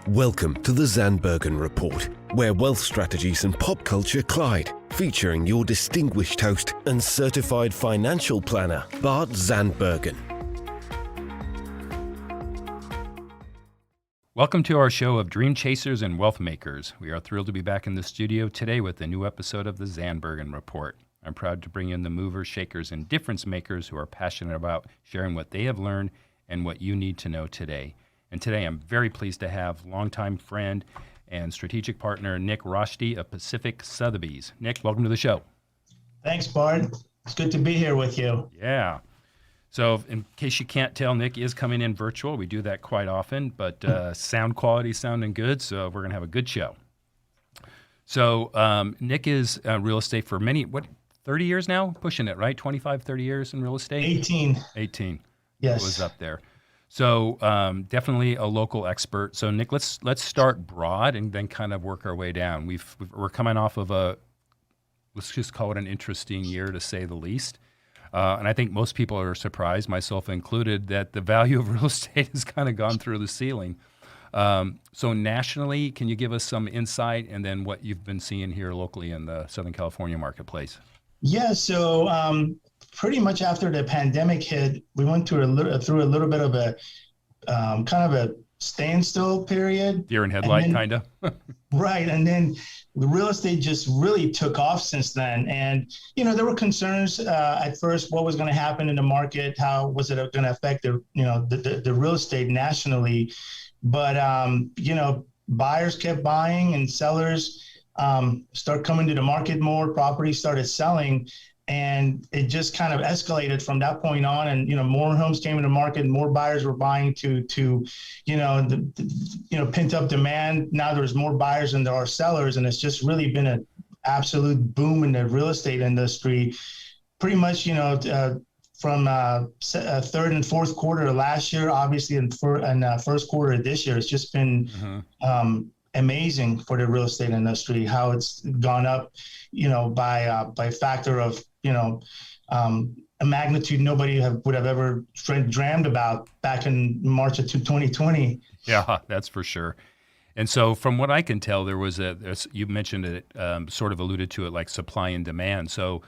Welcome to the Zandbergen Report, where wealth strategies and pop culture collide, featuring your distinguished host and certified financial planner, Bart Zandbergen. Welcome to our show of Dream Chasers and Wealth Makers. We are thrilled to be back in the studio today with a new episode of the Zandbergen Report. I'm proud to bring in the movers, shakers, and difference makers who are passionate about sharing what they have learned and what you need to know today. And today I'm very pleased to have longtime friend and strategic partner Nick Roshdieh of Pacific Sotheby's. Nick, welcome to the show. Thanks, Bart. It's good to be here with you. Yeah. So in case you can't tell, Nick is coming in virtual. We do that quite often, but sound quality sounding good, so we're going to have a good show. So Nick is real estate for 30 years now? Pushing it, right? 25, 30 years in real estate? 18. It Yes. was up there. So definitely a local expert. So Nick, let's start broad and then kind of work our way down. We're coming off of let's just call it an interesting year to say the least. And I think most people are surprised, myself included, that the value of real estate has kind of gone through the ceiling. So nationally, can you give us some insight and then what you've been seeing here locally in the Southern California marketplace? Yeah, so pretty much after the pandemic hit, we went through a little bit of a kind of a standstill period. Deer in headlight, kind of. Right, and then the real estate just really took off since then. And, there were concerns at first, what was going to happen in the market, how was it going to affect the real estate nationally. But, buyers kept buying and sellers start coming to the market more, properties started selling, and it just kind of escalated from that point on. And, more homes came into the market, more buyers were buying to pent up demand. Now there's more buyers than there are sellers. And it's just really been an absolute boom in the real estate industry. Pretty much, from third and fourth quarter of last year, obviously, and first quarter of this year, it's just been amazing for the real estate industry, how it's gone up, by a factor of, a magnitude nobody would have ever dreamed about back in March of 2020. Yeah, that's for sure. And so from what I can tell, there was you mentioned it, sort of alluded to it, like supply and demand. So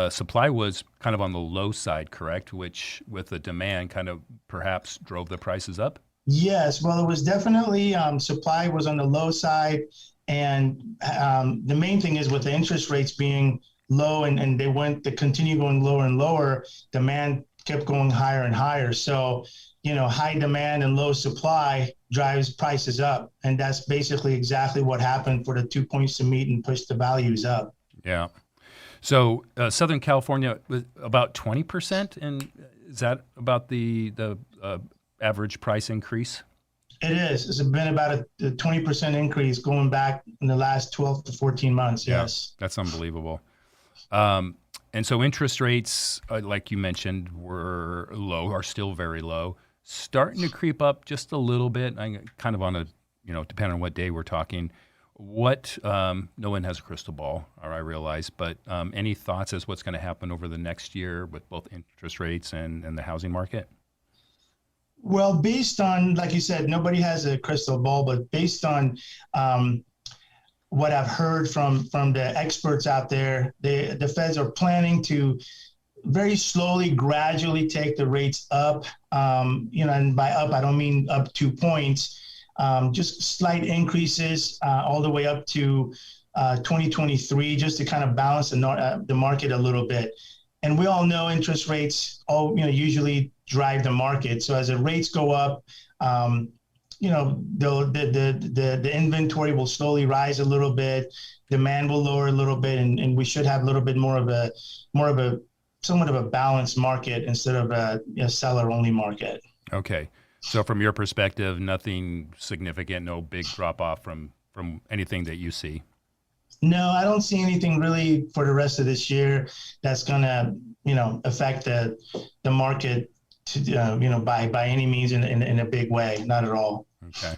supply was kind of on the low side, correct? Which with the demand kind of perhaps drove the prices up? Yes, well, it was definitely supply was on the low side. And the main thing is with the interest rates being low and they continue going lower and lower, demand kept going higher and higher. So, high demand and low supply drives prices up. And that's basically exactly what happened for the 2 points to meet and push the values up. Yeah. So Southern California was about 20%, and is that about the average price increase? It is. It's been about a 20% increase going back in the last 12 to 14 months. Yes. That's unbelievable. And so interest rates, like you mentioned, are still very low, starting to creep up just a little bit, kind of on a, depending on what day we're talking. No one has a crystal ball, or I realize, but any thoughts as what's going to happen over the next year with both interest rates and the housing market? Well, based on, like you said, nobody has a crystal ball, but based on what I've heard from the experts out there, the Feds are planning to very slowly, gradually take the rates up. And by up, I don't mean up 2 points, just slight increases all the way up to 2023, just to kind of balance the market a little bit. And we all know interest rates usually drive the market. So as the rates go up, the inventory will slowly rise a little bit, demand will lower a little bit, and we should have a little bit more of a somewhat of a balanced market instead of a seller-only market. Okay. So from your perspective, nothing significant, no big drop-off from anything that you see? No, I don't see anything really for the rest of this year that's going to, affect the market by any means in a big way. Not at all. Okay.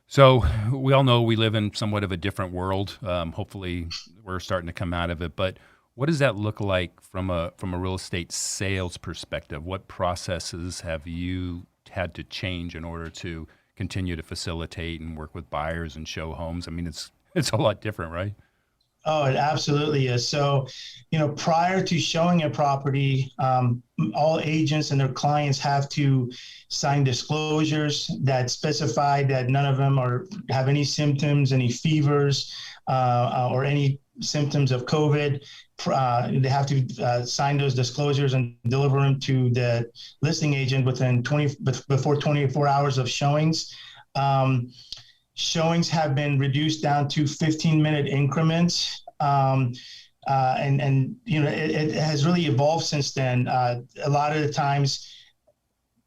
So we all know we live in somewhat of a different world. Hopefully we're starting to come out of it. But what does that look like from a real estate sales perspective? What processes have you had to change in order to continue to facilitate and work with buyers and show homes? I mean, it's a lot different, right? Oh, it absolutely is. So, prior to showing a property, all agents and their clients have to sign disclosures that specify that none of them have any symptoms, any fevers, or any symptoms of COVID. They have to sign those disclosures and deliver them to the listing agent before 24 hours of showings. Showings have been reduced down to 15-minute increments. And it has really evolved since then. A lot of the times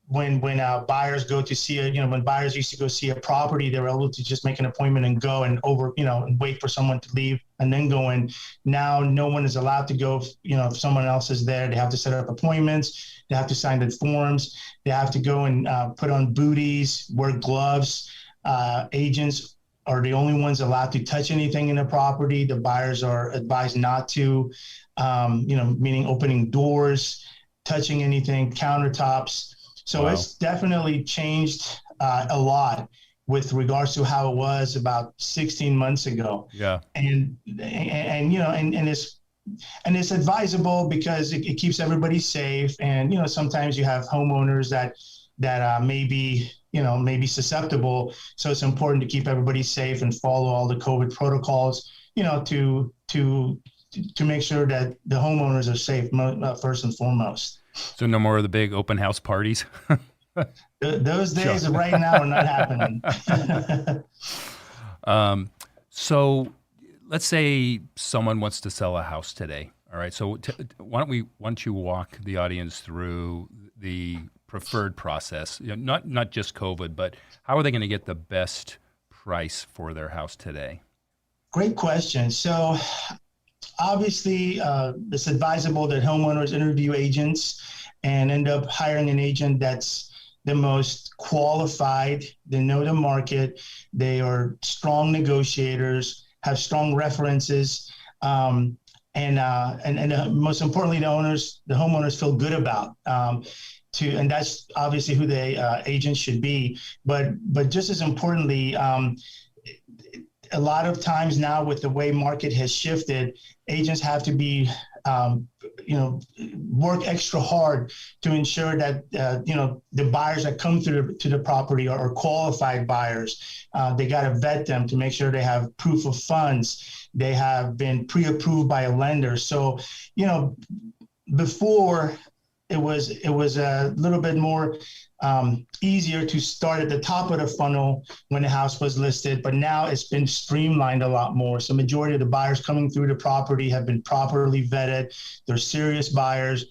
when buyers go to see when buyers used to go see a property, they were able to just make an appointment and go and and wait for someone to leave and then go in. Now no one is allowed to go. If someone else is there, they have to set up appointments. They have to sign the forms. They have to go and put on booties, wear gloves. Agents are the only ones allowed to touch anything in the property. The buyers are advised not to, meaning opening doors, touching anything, countertops. So Wow. It's definitely changed a lot with regards to how it was about 16 months ago. Yeah. And it's advisable because it keeps everybody safe. And, sometimes you have homeowners that may be susceptible. So it's important to keep everybody safe and follow all the COVID protocols, to make sure that the homeowners are safe first and foremost. So no more of the big open house parties? Those days right now are not happening. So let's say someone wants to sell a house today. All right. So why don't you walk the audience through the preferred process, not just COVID, but how are they going to get the best price for their house today? Great question. So obviously, it's advisable that homeowners interview agents and end up hiring an agent that's the most qualified. They know the market. They are strong negotiators, have strong references, and most importantly, the homeowners feel good about. And that's obviously who the agent should be. But just as importantly, a lot of times now with the way market has shifted, agents have to be, work extra hard to ensure that, the buyers that come to the property are qualified buyers. They got to vet them to make sure they have proof of funds. They have been pre-approved by a lender. So, before it was a little bit more easier to start at the top of the funnel when the house was listed, but now it's been streamlined a lot more. So majority of the buyers coming through the property have been properly vetted. They're serious buyers,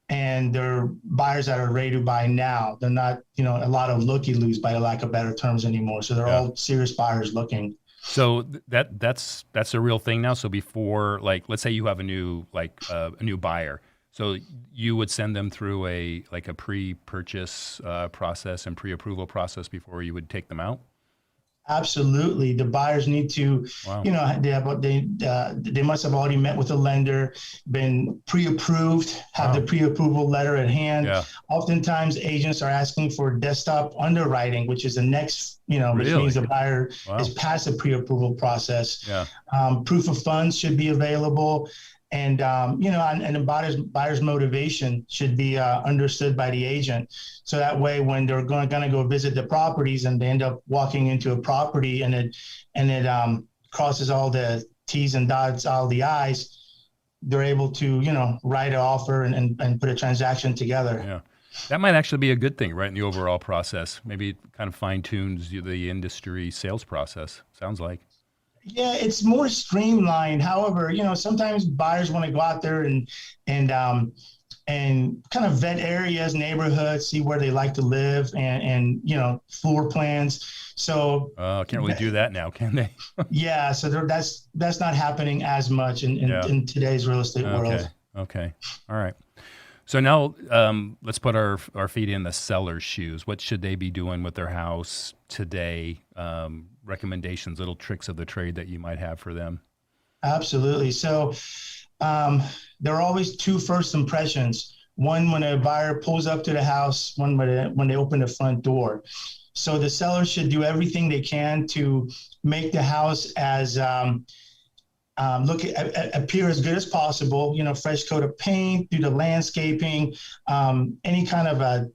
and they're buyers that are ready to buy now. They're not, a lot of looky-loos by lack of better terms anymore. So they're all serious buyers looking. So that's a real thing now. So before, let's say you have a new buyer. So you would send them through a pre-purchase process and pre-approval process before you would take them out? Absolutely. The buyers need to, Wow. They must have already met with a lender, been pre-approved, have the pre-approval letter at hand. Yeah. Oftentimes agents are asking for desktop underwriting, which is the next, which Really? means the buyer Wow. is past the pre-approval process. Yeah. Proof of funds should be available. And, and the buyer's motivation should be understood by the agent. So that way, when they're going to go visit the properties and they end up walking into a property and it crosses all the T's and dots all the I's, they're able to, write an offer and put a transaction together. Yeah. That might actually be a good thing, right, in the overall process. Maybe it kind of fine-tunes the industry sales process, sounds like. Yeah, it's more streamlined. However, sometimes buyers want to go out there and kind of vet areas, neighborhoods, see where they like to live, and floor plans. So can't really do that now, can they? yeah, so that's not happening as much in today's real estate world. Okay, all right. So now let's put our feet in the seller's shoes. What should they be doing with their house today? Recommendations, little tricks of the trade that you might have for them. Absolutely. So there are always two first impressions. One when a buyer pulls up to the house, one when they open the front door. So the seller should do everything they can to make the house as appear as good as possible. Fresh coat of paint, do the landscaping, any kind of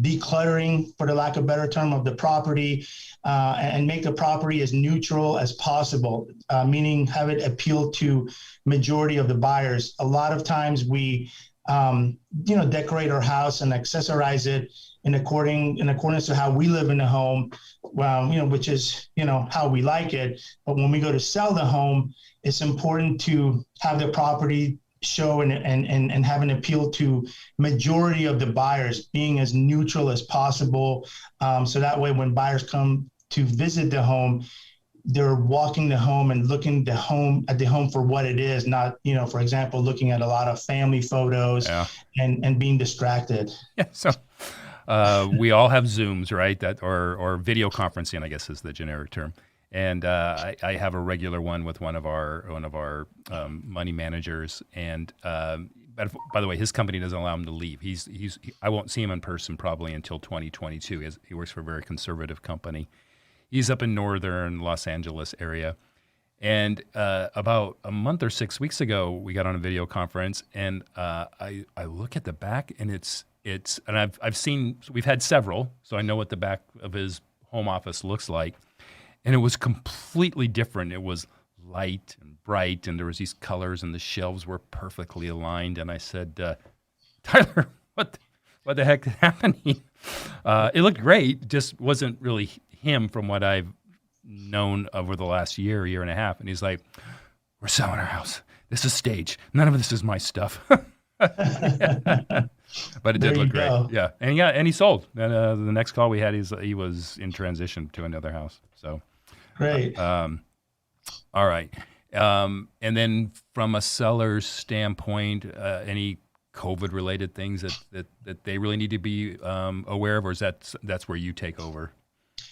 decluttering, for the lack of a better term, of the property, and make the property as neutral as possible, meaning have it appeal to majority of the buyers. A lot of times we, decorate our house and accessorize it in accordance to how we live in the home, which is, how we like it. But when we go to sell the home, it's important to have the property show and have an appeal to majority of the buyers, being as neutral as possible. So that way, when buyers come to visit the home, they're walking the home and looking at the home for what it is, not, for example, looking at a lot of family photos and being distracted. Yeah. So we all have Zooms, right? Or video conferencing, I guess is the generic term. And I have a regular one with one of our money managers. And but by the way, his company doesn't allow him to leave. I won't see him in person probably until 2022. He works for a very conservative company. He's up in northern Los Angeles area. And about a month or 6 weeks ago, we got on a video conference, and I look at the back, and and I've seen, we've had several, so I know what the back of his home office looks like. And it was completely different. It was light and bright, and there was these colors, and the shelves were perfectly aligned. And I said, Tyler, what the heck is happening? It looked great, just wasn't really him from what I've known over the last year and a half. And he's like, we're selling our house. This is stage. None of this is my stuff. But it did look great. Yeah. And he sold. And the next call we had, he was in transition to another house. So great. All right. And then from a seller's standpoint, any COVID related things that they really need to be aware of, or is that's where you take over?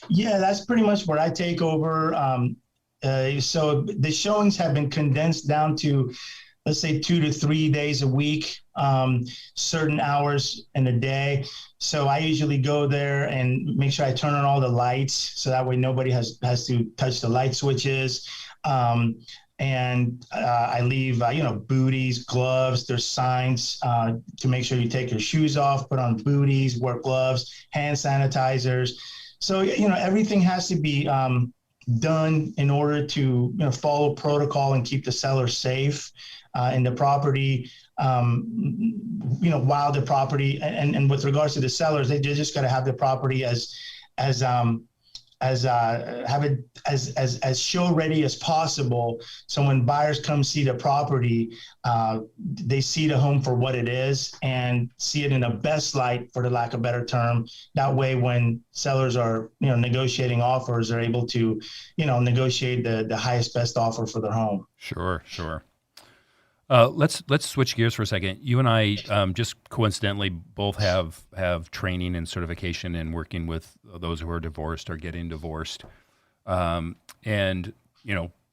Yeah, that's pretty much where I take over. So the showings have been condensed down to, let's say, 2 to 3 days a week, certain hours in a day. So I usually go there and make sure I turn on all the lights, so that way nobody has to touch the light switches. And I leave, booties, gloves. There's signs to make sure you take your shoes off, put on booties, wear gloves, hand sanitizers. So, everything has to be done in order to, follow protocol and keep the seller safe in the property, while the property, and with regards to the sellers, they just got to have the property as show ready as possible. So when buyers come see the property, they see the home for what it is and see it in the best light, for the lack of a better term. That way, when sellers are, negotiating offers, they're able to, negotiate the highest, best offer for their home. Sure. Let's switch gears for a second. You and I just coincidentally both have training and certification in working with those who are divorced or getting divorced. And,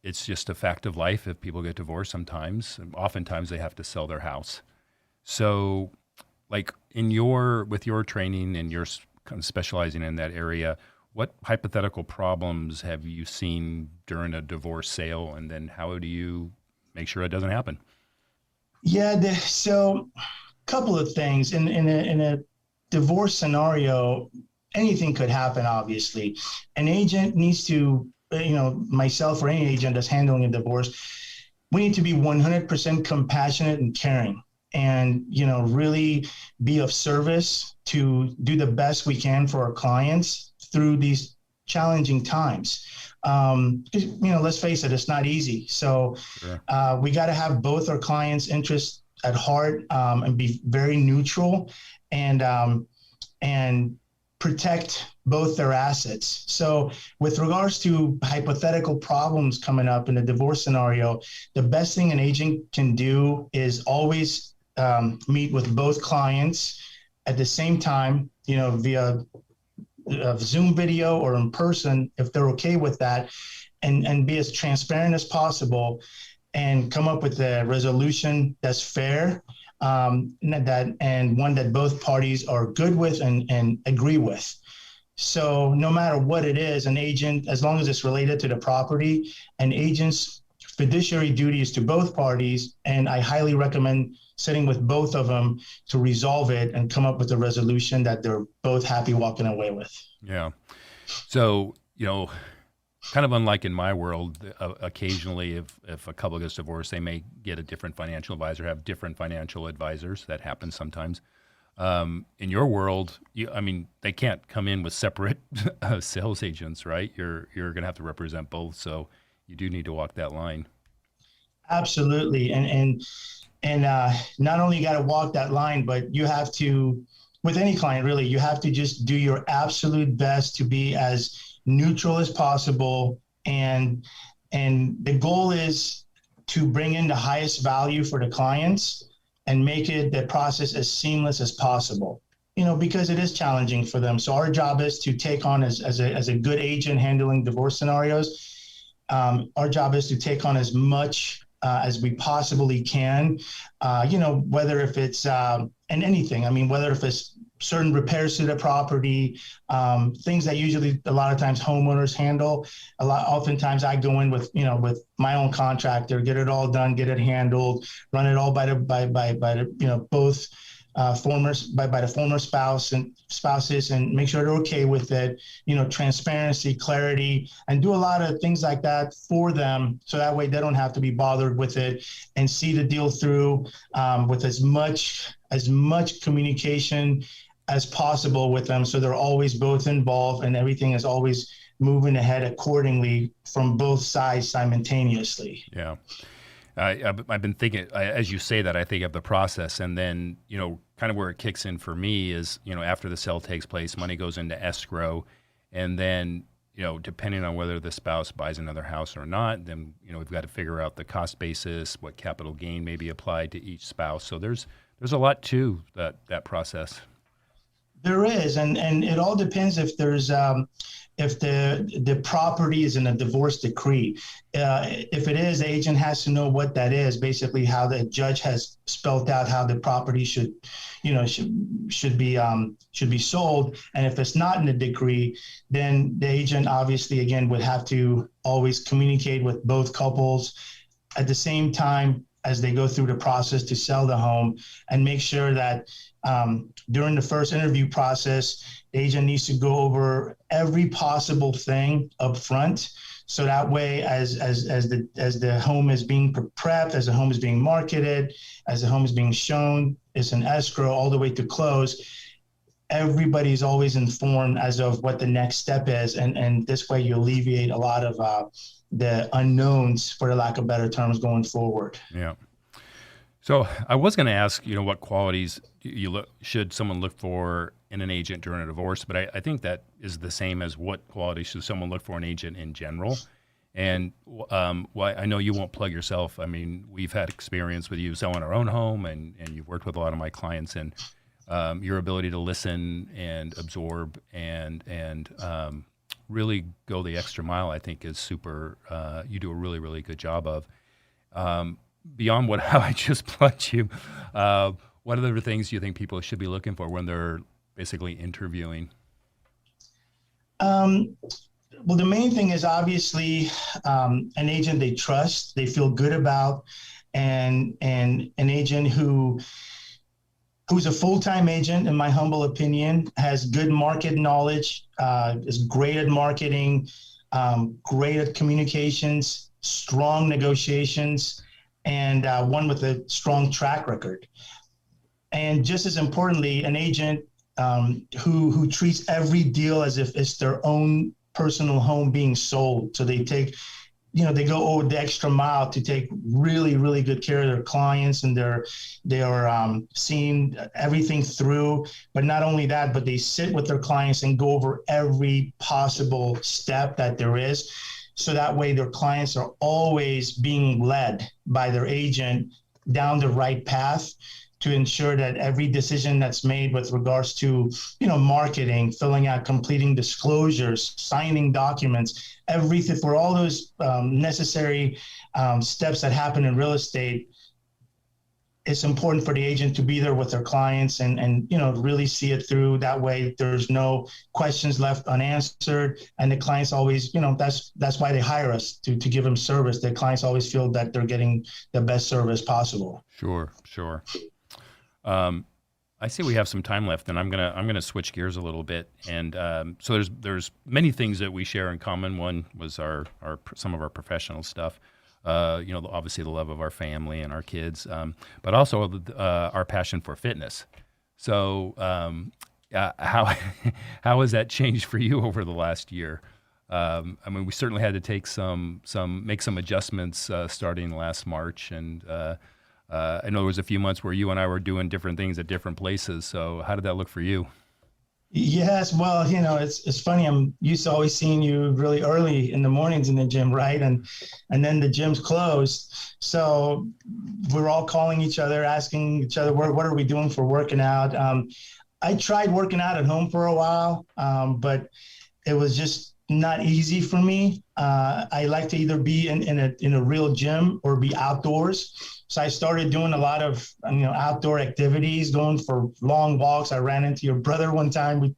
it's just a fact of life. If people get divorced oftentimes they have to sell their house. So like with your training and you're kind of specializing in that area, what hypothetical problems have you seen during a divorce sale? And then how do you make sure it doesn't happen? Yeah, so a couple of things. In a divorce scenario, anything could happen, obviously. An agent needs to, myself or any agent that's handling a divorce, we need to be 100% compassionate and caring, and, really be of service to do the best we can for our clients through these challenging times. Let's face it, it's not easy. So sure. We got to have both our clients' interests at heart, and be very neutral and protect both their assets. So with regards to hypothetical problems coming up in a divorce scenario, the best thing an agent can do is always meet with both clients at the same time, via Zoom video or in person, if they're okay with that, and be as transparent as possible and come up with a resolution that's fair, and one that both parties are good with and agree with. So no matter what it is, an agent, as long as it's related to the property, an agent's fiduciary duty is to both parties. And I highly recommend sitting with both of them to resolve it and come up with a resolution that they're both happy walking away with. Yeah. So, kind of unlike in my world, occasionally if a couple gets divorced, they may get a different financial advisor, have different financial advisors. That happens sometimes. In your world, they can't come in with separate sales agents, right? You're going to have to represent both. So you do need to walk that line. Absolutely. And not only you got to walk that line, but you have to, with any client, really, you have to just do your absolute best to be as neutral as possible. And the goal is to bring in the highest value for the clients and make it the process as seamless as possible, because it is challenging for them. So our job is to take on as a good agent handling divorce scenarios. Our job is to take on as much as we possibly can, whether if it's and anything. Whether if it's certain repairs to the property, things that usually a lot of times homeowners handle. Oftentimes I go in with my own contractor, get it all done, get it handled, run it all by the both by the former spouses and make sure they're okay with it, transparency, clarity, and do a lot of things like that for them. So that way they don't have to be bothered with it and see the deal through with as much communication as possible with them. So they're always both involved and everything is always moving ahead accordingly from both sides simultaneously. Yeah. I've been thinking, as you say that, I think of the process, and then, kind of where it kicks in for me is, after the sale takes place, money goes into escrow, and then, depending on whether the spouse buys another house or not, then, we've got to figure out the cost basis, what capital gain may be applied to each spouse. So there's a lot to that process. There is, and it all depends if there's if the property is in a divorce decree. If it is, the agent has to know what that is. Basically, how the judge has spelled out how the property should be sold. And if it's not in the decree, then the agent obviously again would have to always communicate with both couples at the same time as they go through the process to sell the home, and make sure that during the first interview process, the agent needs to go over every possible thing up front. So that way, as the home is being prepped, as the home is being marketed, as the home is being shown, it's an escrow all the way to close, everybody's always informed as of what the next step is. And this way you alleviate a lot of the unknowns, for the lack of better terms, going forward. Yeah. So I was going to ask, what qualities should someone look for in an agent during a divorce, but I think that is the same as what qualities should someone look for in an agent in general. And I know you won't plug yourself. We've had experience with you selling our own home, and you've worked with a lot of my clients, and your ability to listen and absorb and really go the extra mile, I think, is super. You do a really, really good job of. Beyond how I just plugged you, what other things do you think people should be looking for when they're basically interviewing? Well, the main thing is obviously an agent they trust, they feel good about, and an agent who's a full-time agent, in my humble opinion, has good market knowledge, is great at marketing, great at communications, strong negotiations, and one with a strong track record. And just as importantly, an agent who treats every deal as if it's their own personal home being sold. So they take, they go over the extra mile to take really, really good care of their clients, and they're seeing everything through. But not only that, but they sit with their clients and go over every possible step that there is. So that way their clients are always being led by their agent down the right path to ensure that every decision that's made with regards to, marketing, filling out, completing disclosures, signing documents, everything, for all those necessary steps that happen in real estate, it's important for the agent to be there with their clients and really see it through. That way there's no questions left unanswered, and the clients always, that's why they hire us, to give them service. The clients always feel that they're getting the best service possible. Sure. I see we have some time left, and I'm gonna switch gears a little bit. And so there's many things that we share in common. One was some of our professional stuff. Obviously the love of our family and our kids, but also our passion for fitness. So how has that changed for you over the last year? We certainly had to take make some adjustments starting last March, and I know there was a few months where you and I were doing different things at different places. So how did that look for you? Yes, well, it's funny. I'm used to always seeing you really early in the mornings in the gym, right? And then the gym's closed, so we're all calling each other, asking each other, what are we doing for working out? I tried working out at home for a while, but it was just not easy for me. I like to either be in a real gym or be outdoors. So I started doing a lot of outdoor activities, going for long walks. I ran into your brother one time.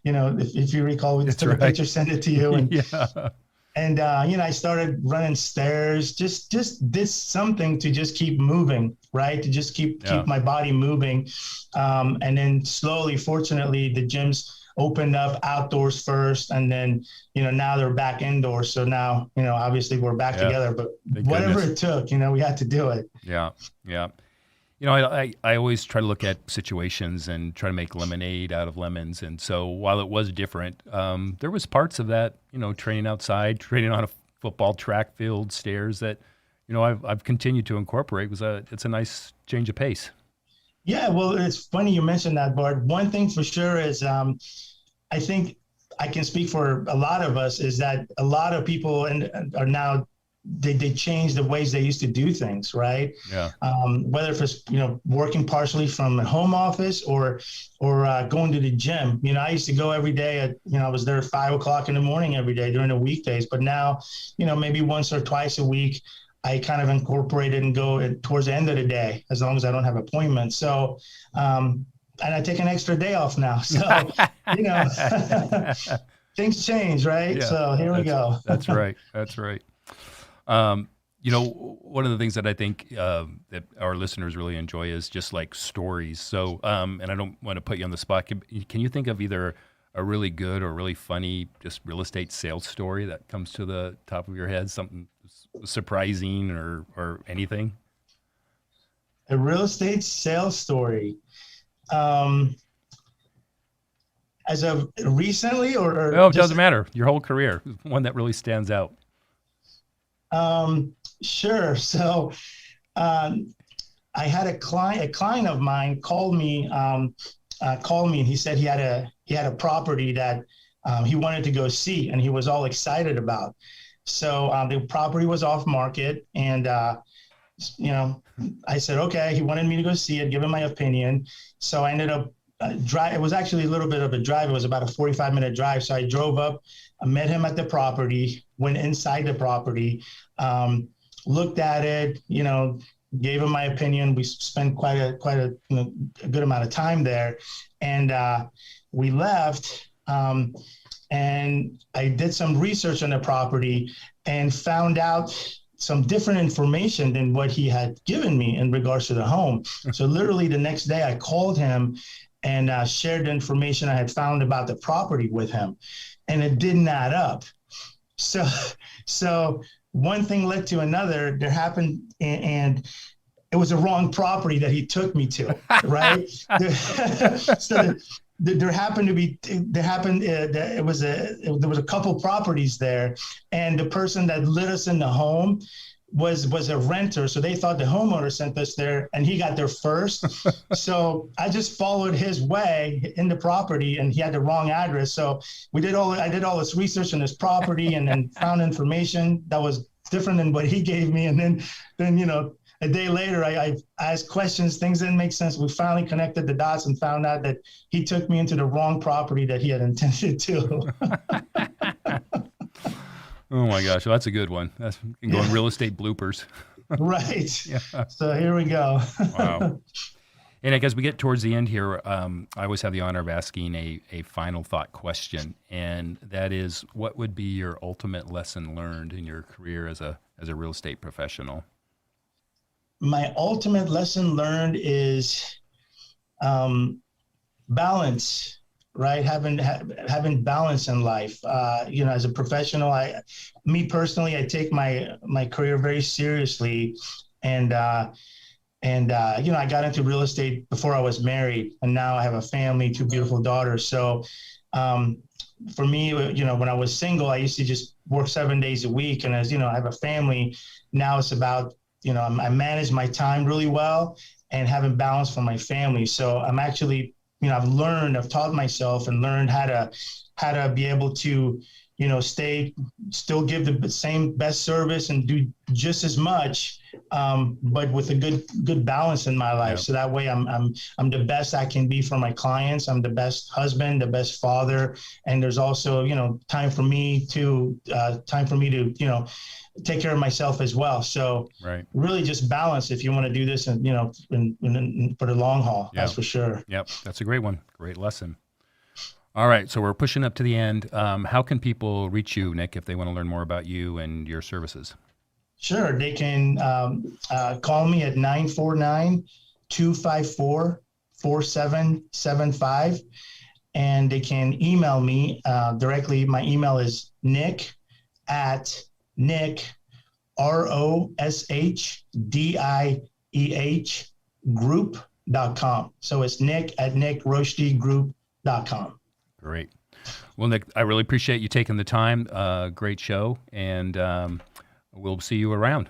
If you recall, we took a picture, sent it to you, and yeah. And I started running stairs. Just did something to just keep moving, right? To just keep my body moving, and then slowly, fortunately, the gyms opened up outdoors first, and then now they're back indoors. So now obviously we're back together, but whatever it took, we had to do it. Yeah. I always try to look at situations and try to make lemonade out of lemons. And so while it was different, there was parts of that, training outside, training on a football track field, stairs that I've continued to incorporate. It's a nice change of pace. Yeah, well, it's funny you mentioned that, Bart. One thing for sure is I think I can speak for a lot of us, is that a lot of people are now, they change the ways they used to do things, right? Yeah. Whether if it's, working partially from a home office or going to the gym. I used to go every day I was there at 5 o'clock in the morning every day during the weekdays, but now, maybe once or twice a week, I kind of incorporate it and go towards the end of the day, as long as I don't have appointments. So, and I take an extra day off now. So, things change, right? Yeah, So here we go. That's right. One of the things that I think that our listeners really enjoy is just like stories. So, and I don't want to put you on the spot. Can you think of either a really good or really funny just real estate sales story that comes to the top of your head? Something surprising or anything? A real estate sales story. As of recently or no, it doesn't matter. Your whole career, one that really stands out. Sure. So, I had a client of mine called me and he said he had a property that he wanted to go see, and he was all excited about. So the property was off market, and I said, okay. He wanted me to go see it, give him my opinion. So I ended up it was actually a little bit of a drive. It was about a 45-minute drive. So I drove up, I met him at the property, went inside the property, looked at it, gave him my opinion. We spent quite a good amount of time there, and we left. And I did some research on the property and found out some different information than what he had given me in regards to the home. So literally the next day I called him and shared the information I had found about the property with him, and it didn't add up. So one thing led to another. There happened, and it was a wrong property that he took me to, right? So there was a couple properties there, and the person that let us in the home was a renter. So they thought the homeowner sent us there, and he got there first. So I just followed his way in the property, and he had the wrong address. So I did all this research on this property, and then found information that was different than what he gave me. And then a day later, I asked questions. Things didn't make sense. We finally connected the dots and found out that he took me into the wrong property that he had intended to. Oh my gosh, well, that's a good one. That's going real estate bloopers. Right. Yeah. So here we go. Wow. And I guess we get towards the end here. I always have the honor of asking a final thought question, and that is, what would be your ultimate lesson learned in your career as a real estate professional? My ultimate lesson learned is balance, right? Having balance in life. As a professional, me personally, I take my career very seriously, and I got into real estate before I was married, and now I have a family, 2 beautiful daughters. So for me, when I was single, I used to just work 7 days a week. And as I have a family, now it's about, I manage my time really well and having balance for my family. So I'm actually, I've taught myself and learned how to be able to, still give the same best service and do just as much, but with a good balance in my life. Yeah. So that way I'm the best I can be for my clients. I'm the best husband, the best father. And there's also, time for me to take care of myself as well. So Right. really just balance if you want to do this and, for the long haul. Yeah. That's for sure. Yep. That's a great one. Great lesson. All right. So we're pushing up to the end. How can people reach you, Nick, if they want to learn more about you and your services? Sure. They can call me at 949-254-4775. And they can email me directly. My email is nick@Nick, ROSHDIEH group.com. So it's nick@NickRoshdiehGroup.com. Great. Well, Nick, I really appreciate you taking the time. Great show. And we'll see you around.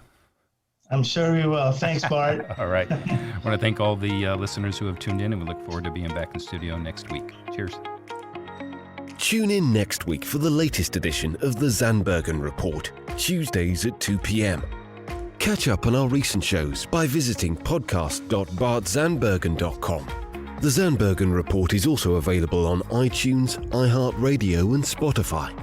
I'm sure we will. Thanks, Bart. All right. I want to thank all the listeners who have tuned in, and we look forward to being back in studio next week. Cheers. Tune in next week for the latest edition of the Zandbergen Report, Tuesdays at 2 p.m. Catch up on our recent shows by visiting podcast.bartzandbergen.com. The Zandbergen Report is also available on iTunes, iHeartRadio, and Spotify.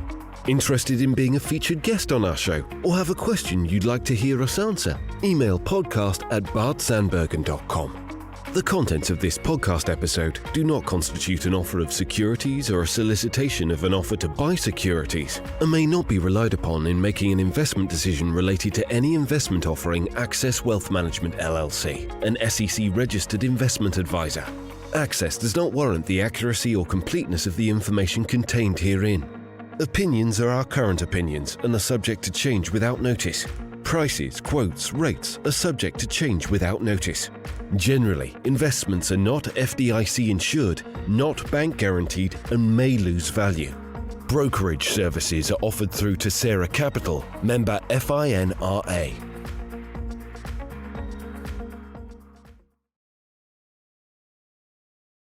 Interested in being a featured guest on our show, or have a question you'd like to hear us answer? Email podcast@bartzandbergen.com. The contents of this podcast episode do not constitute an offer of securities or a solicitation of an offer to buy securities, and may not be relied upon in making an investment decision related to any investment offering Access Wealth Management LLC, an SEC-registered investment advisor. Access does not warrant the accuracy or completeness of the information contained herein. Opinions are our current opinions and are subject to change without notice. Prices, quotes, rates are subject to change without notice. Generally, investments are not FDIC insured, not bank guaranteed, and may lose value. Brokerage services are offered through Tessera Capital, member FINRA.